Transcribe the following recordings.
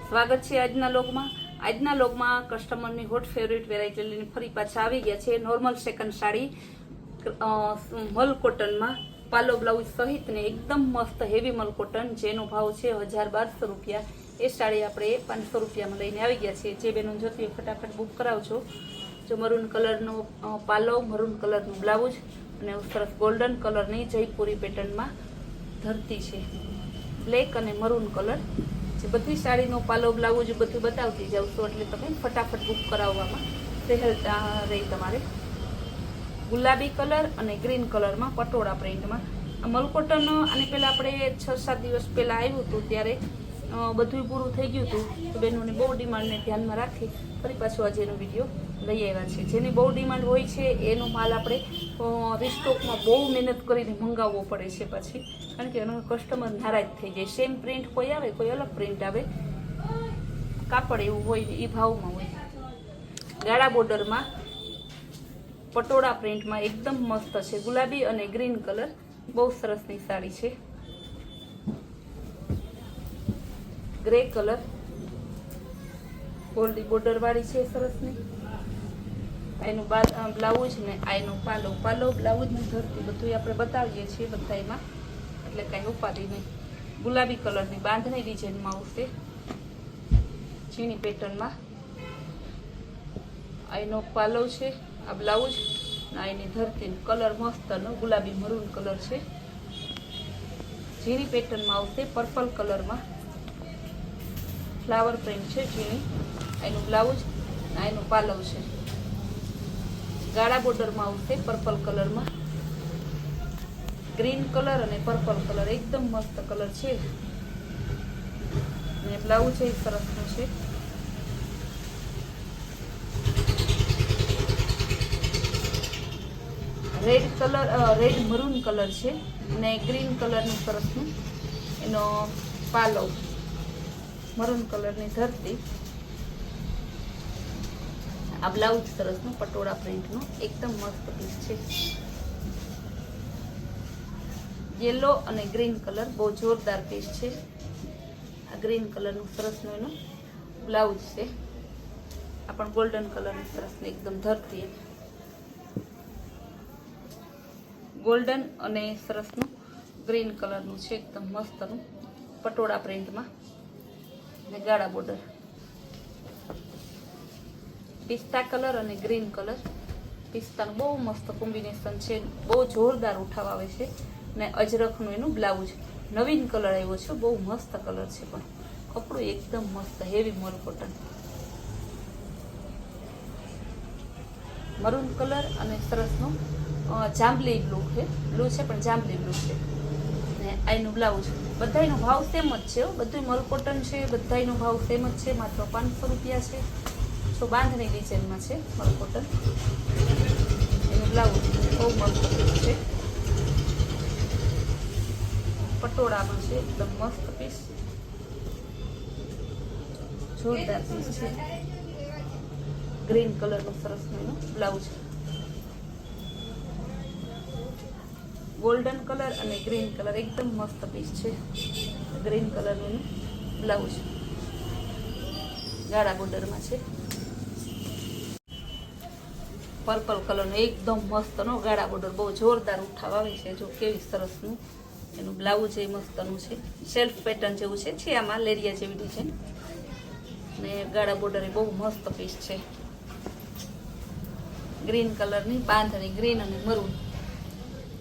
સ્વાગત છે આજના લોગમાં. આજના લોગમાં કસ્ટમરની હોટ ફેવરેટ વેરાયટી લઈને ફરી પાછા આવી ગયા છે. નોર્મલ સેકન્ડ સાડી મલ કોટનમાં પાલો બ્લાઉઝ સહિત ને એકદમ મસ્ત હેવી મલ કોટન, જેનો ભાવ છે 1200 રૂપિયા. એ સાડી આપણે 500 રૂપિયામાં લઈને આવી ગયા છીએ. જે બેનો જોતી હોય ફટાફટ બુક કરાવજો. જો મરૂન કલરનો પાલો, મરૂન કલરનું બ્લાઉઝ અને સરસ ગોલ્ડન કલરની જયપુરી પેટર્નમાં ધરતી છે. બ્લેક અને મરૂન કલર. જે બધી સાડીનો પાલો બ્લાઉઝ બધું બતાવતી જાઉં છું, એટલે તમે ફટાફટ બુક કરાવવામાં સહેલતા રહી તમારે. ગુલાબી કલર અને ગ્રીન કલરમાં પટોળા પ્રિન્ટમાં આ મલકોટન. આની પહેલાં આપણે 6-7 દિવસ પહેલાં આવ્યું હતું, ત્યારે બધું પૂરું થઈ ગયું હતું. તો બહેનોની બહુ ડિમાન્ડને ધ્યાનમાં રાખી ફરી પાછું આજે એનો વિડીયો લઈ આવ્યા છે. જેની બહુ ડિમાન્ડ હોય છે એનો માલ આપણે રિસ્ટોકમાં બહુ મહેનત કરીને મંગાવવો પડે છે પછી, કારણ કે એનો કસ્ટમર નારાજ થઈ જાય. સેમ પ્રિન્ટ કોઈ આવે, કોઈ અલગ પ્રિન્ટ આવે, કાપડ એવું હોય ને એ ભાવમાં હોય. ગાળા બોર્ડરમાં પટોળા પ્રિન્ટમાં એકદમ મસ્ત છે. ગુલાબી અને ગ્રીન કલર, બહુ સરસની સાડી છે. ગ્રે કલર, ગોલ્ડી બોર્ડર વાળી છે સરસની. એનું બ્લાઉઝ ને આનો પાલો બ્લાઉઝની ધરતી બધું આપણે બતાવીએ છીએ બધામાં, એટલે કાંઈ ઉપાધિ નહીં. ગુલાબી કલરની બાંધણી ડિઝાઇનમાં આવશે, ઝીણી પેટર્નમાં. આનો પાલો છે, આ બ્લાઉઝ ને આની ધરતી. કલર મસ્તનો ગુલાબી મરૂન કલર છે. ઝીણી પેટર્નમાં આવશે, પર્પલ કલરમાં ફ્લાવર પ્રિન્ટ છે ઝીણી. એનું બ્લાઉઝ ને એનો પાલવ છે. ગાળા બોર્ડરમાં આવશે પર્પલ કલરમાં. ગ્રીન કલર અને પર્પલ કલર એકદમ મસ્ત કલર છે. અને બ્લાઉઝ એ સરસનું છે. Red colour, red maroon colour છે અને ગ્રીન કલરનું સરસનું એનો પાલો, મરૂન કલરની ધરતી. આ બ્લાઉઝ સરસનું પટોળા પ્રિન્ટનું એકદમ મસ્ત પીસ છે. યેલો અને ગ્રીન કલર, બહુ જોરદાર પીસ છે. આ ગ્રીન કલરનું સરસનું એનું બ્લાઉઝ છે. આ પણ ગોલ્ડન કલરનું સરસનું એકદમ ધરતી. ગોલ્ડન અને સરસનું ગ્રીન કલરનું છે, એકદમ મસ્તનું પટોળા પ્રિન્ટમાં ને ગાળા બોર્ડર. પિસ્તા કલર અને ગ્રીન કલર, પિસ્તાનું બહુ મસ્ત કોમ્બિનેશન છે, બહુ જોરદાર ઉઠાવ આવે છે. ને અજરખનું એનું બ્લાઉઝ, નવીન કલર આવ્યો છે, બહુ મસ્ત કલર છે. પણ કપડું એકદમ મસ્ત હેવી મલ કોટન. મરૂન કલર અને સરસનું જાંબલી બ્લુ છે, પણ જાંબલી બ્લુ છે. ને આનું બ્લાઉઝ. બધાનો ભાવ સેમ જ છે, બધું મલ કોટન છે, બધાનો ભાવ સેમ જ છે. માત્ર 500 રૂપિયા છે. તો બાંધણી ડિઝાઇનમાં છે મલ કોટન. એનું બ્લાઉઝ બહુ મસ્ત પીસ છે. પટોળામાં છે, એકદમ મસ્ત પીસ, જોરદાર પીસ છે. ગ્રીન કલરનું સરસનું એનું બ્લાઉઝ. ગોલ્ડન કલર અને ગ્રીન કલર એકદમ મસ્ત પીસ છે. ગ્રીન કલરનું બ્લાઉઝ ગાળા બોર્ડરમાં છે. પર્પલ કલરનું એકદમ મસ્તનો ગાળા બોર્ડર, બહુ જોરદાર ઉઠાવ આવે છે. જો કેવી સરસનું એનું બ્લાઉઝ એ મસ્તનું છે. સેલ્ફ પેટર્ન જેવું છે આમાં, લેરિયા જેવી ડિઝાઇન. ને ગાળા બોર્ડર એ બહુ મસ્ત પીસ છે. ગ્રીન કલરની બાંધણી, ગ્રીન અને મરૂન.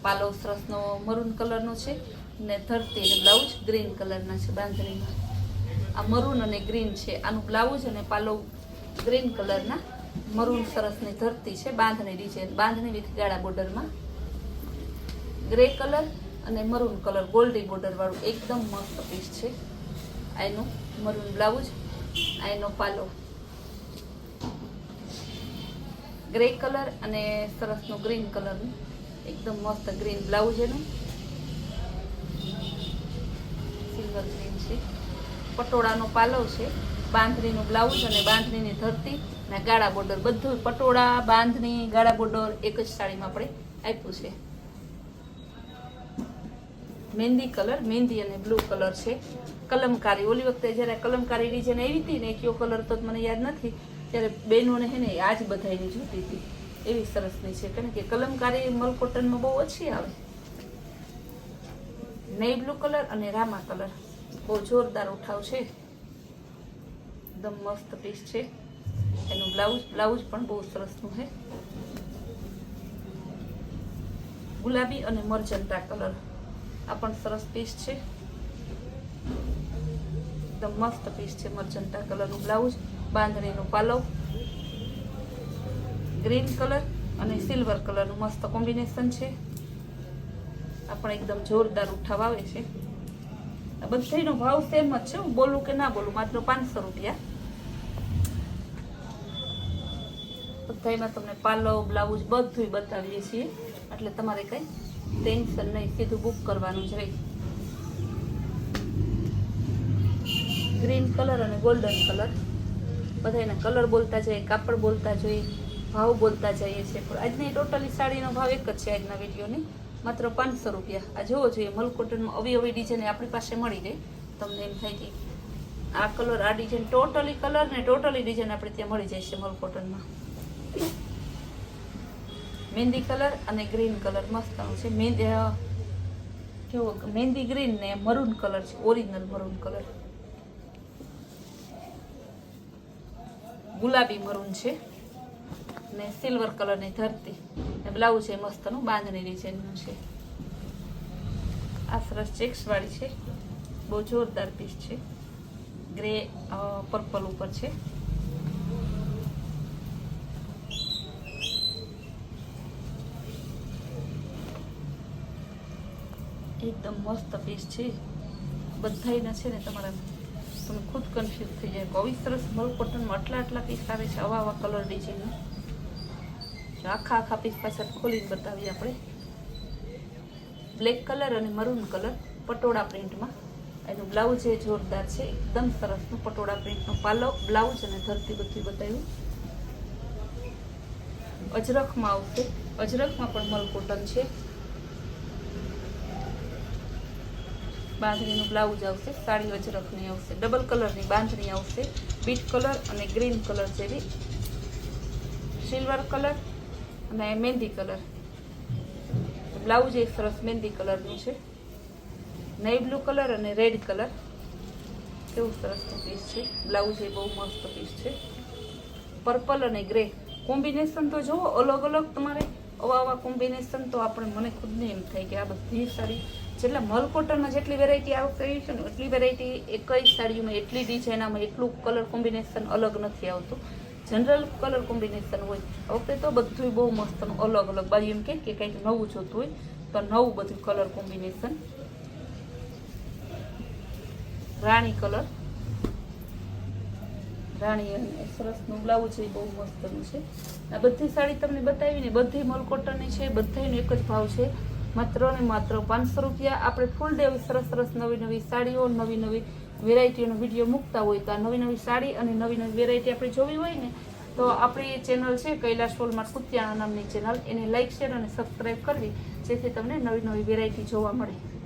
પાલો સરસનો મરૂન કલરનો છે ને ધરતી અને બ્લાઉઝ ગ્રીન કલરના છે બાંધણીમાં. આ મરૂન અને ગ્રીન છે. આનું બ્લાઉઝ અને પાલો ગ્રીન કલરના, મરૂન સરસની ધરતી છે. બાંધણી ડિઝાઇન, બાંધણી વિથ ગાળા બોર્ડરમાં. ગ્રે કલર અને મરૂન કલર, ગોલ્ડી બોર્ડર વાળું એકદમ મસ્ત પીસ છે. આનું મરૂન બ્લાઉઝ, આનો પાલો. ગ્રે કલર અને સરસનું ગ્રીન કલરનું એકદમ મસ્ત ગ્રીન બ્લાઉઝ. એનું સિલ્વર ગ્રીન છે. પટોળાનો પાલવ છે, બાંધણીનું બ્લાઉઝ અને બાંધણીની ધરતી ને ગાળા બોર્ડર. બધું પટોળા, બાંધણી, ગાળા બોર્ડર એક જ સાડીમાં આપણે આપ્યું છે. મહેંદી કલર, મહેંદી અને બ્લુ કલર છે. કલમકારી, ઓલી વખતે જ્યારે કલમકારી ડિઝાઇન આવી હતી ને, કયો કલર તો મને યાદ નથી, ત્યારે બહેનોને હે ને આ જ બધાની જોતી હતી. એવી સરસની છે, કારણ કે કલમકારી મલ કોટનમાં બહુ ઓછી આવે. નેવી બ્લુ કલર અને રામા કલર, બહુ જોરદાર ઉઠાવ છે, એકદમ મસ્ત પીસ છે. એનું બ્લાઉઝ પણ બહુ સરસનું છે, ગુલાબી અને મરજન્ટા કલર. આ પણ સરસ પીસ છે, એકદમ મસ્ત પીસ છે. મરજન્ટા કલરનું બ્લાઉઝ, બાંધણીનું પાલવ, ગ્રીન કલર અને સિલ્વર કલરનું મસ્ત કોમ્બિનેશન છે. આ પણ એકદમ જોરદાર ઉઠાવ આવે છે. આ બધાનો ભાવ સેમ જ છે, હું બોલું કે ના બોલું, માત્ર 500 રૂપિયા. બધામાં તમને પાલવ, બ્લાઉઝ બધું બતાવીએ છીએ, એટલે તમારે કંઈ ટેન્શન નહીં, સીધું બુક કરવાનું જ રહે. ગ્રીન કલર અને ગોલ્ડન કલર, બધાના કલર બોલતા જઈએ, કાપડ બોલતા જઈએ, ભાવ બોલતા જઈએ છીએ. પણ આજની ટોટલી સાડીનો ભાવ એક જ છે આજના વિડીયોની, માત્ર 500 રૂપિયા. આ જોવો જોઈએ, મલ કોટનમાં અવી ડિઝાઇન આપણી પાસે મળી જાય. તમને એમ થાય કે આ કલર, આ ડિઝાઇન, ટોટલી કલર ને ટોટલી ડિઝાઇન આપણે ત્યાં મળી જાય છે મલ કોટનમાં. મહેંદી કલર અને ગ્રીન કલર મસ્તનું છે. મહેંદી ગ્રીન ને મરૂન કલર છે, ઓરિજિનલ મરૂન કલર. ગુલાબી મરૂન છે ને સિલ્વર કલરની ધરતી. બ્લાઉઝ છે મસ્તનું, બાંધણી ડિઝાઇનનું છે. આ સરસ ચેક્સ વાળી છે, બહુ જોરદાર પીસ છે. ગ્રે પર્પલ ઉપર છે. એકદમ મસ્ત પીસ છે. બધાયના છે ને તમારા, તમે ખુદ કન્ફ્યુઝ થઈ જાય. આવી સરસ મલ કોટનમાં આટલા પીસ આવે છે, આવા કલર ડિઝાઇનના. આખા પીસ પાછળ ખોલીને બતાવીએ આપણે. બ્લેક કલર અને મરૂન કલર પટોળા પ્રિન્ટમાં. એનું બ્લાઉઝ એ જોરદાર છે, એકદમ સરસનું પટોળા પ્રિન્ટનું પાલવ, બ્લાઉઝ અને ધરતી બધું બતાવ્યું. અજરખમાં આવશે, અજરખમાં પણ મલ કોટન છે. બાંધણીનું બ્લાઉઝ આવશે, સાડી અજરખની આવશે, ડબલ કલરની બાંધણી આવશે, બીટ કલર અને ગ્રીન કલર જેવી, સિલ્વર કલર અને મહેંદી કલર. બ્લાઉઝ એક સરસ મહેંદી કલરનું છે. નેવી બ્લુ કલર અને રેડ કલર, કેવું સરસનું પીસ છે. બ્લાઉઝ એ બહુ મસ્ત પીસ છે. પર્પલ અને ગ્રે કોમ્બિનેશન તો જુઓ, અલગ અલગ તમારે આવા કોમ્બિનેશન તો મને ખુદને એમ થાય કે આ બધી સાડી, જેટલા મલ કોટનમાં જેટલી વેરાયટી આવતી છે ને, એટલી વેરાયટી એક જ સાડીઓમાં, એટલી ડિઝાઇનમાં, એટલું કલર કોમ્બિનેશન અલગ નથી આવતું. જનરલ કલર કોમ્બિનેશન હોય. આ વખતે તો બધું બહુ મસ્તનું અલગ અલગ, બાજુ એમ કે કંઈક નવું જોતું હોય તો નવું બધું કલર કોમ્બિનેશન. રાણી કલર, રાણી અને સરસનું બ્લાઉઝ એ બહુ મસ્તનું છે. આ બધી સાડી તમને બતાવીને બધી મલ કોટનની છે, બધાનો એક જ ભાવ છે, માત્ર ને માત્ર 500 રૂપિયા. આપણે ફૂલ ડે સરસ નવી સાડીઓ, નવી વેરાયટીનો વિડીયો મૂકતા હોય તો આ નવી સાડી અને નવી વેરાયટી આપણે જોવી હોય ને, તો આપણી ચેનલ છે કૈલાશ હોલમાર્ક કુતિયાણા નામની ચેનલ, એને લાઇક, શેર અને સબસ્ક્રાઈબ કરવી, જેથી તમને નવી વેરાયટી જોવા મળે.